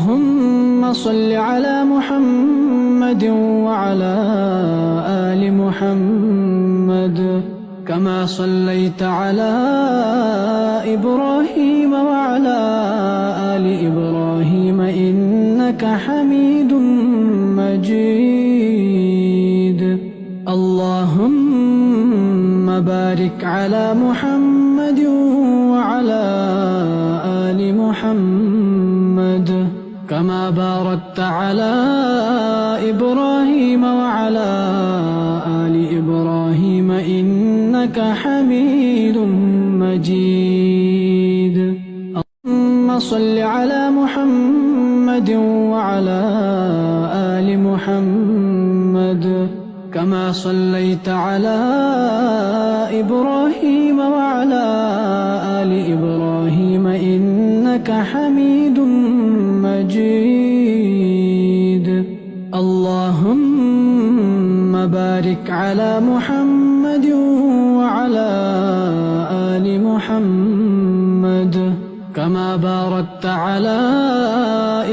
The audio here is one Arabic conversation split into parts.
اللهم صل على محمد وعلى آل محمد كما صليت على إبراهيم وعلى آل إبراهيم إنك حميد مجيد. اللهم بارك على محمد وعلى آل محمد كما باركت على إبراهيم وعلى آل إبراهيم إنك حميد مجيد. اللهم صل على محمد وعلى آل محمد كما صليت على إبراهيم وعلى آل إبراهيم إنك حميد مجيد. اللهم بارك على محمد وعلى آل محمد كما باركت على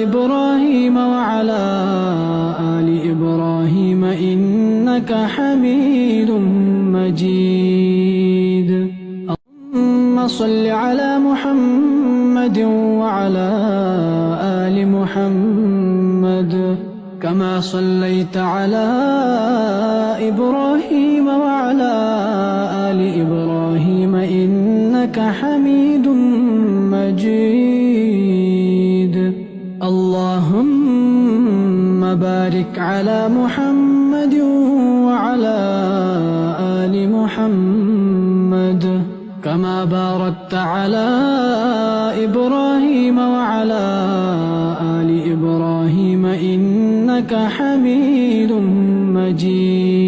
إبراهيم وعلى آل إبراهيم إنك حميد مجيد. اللهم صل على محمد وعلى آل محمد كما صليت على إبراهيم وعلى آل إبراهيم إنك حميد مجيد. اللهم بارك على محمد وعلى آل محمد كما باركت على إبراهيم وعلى آل إبراهيم إنك حميد مجيد.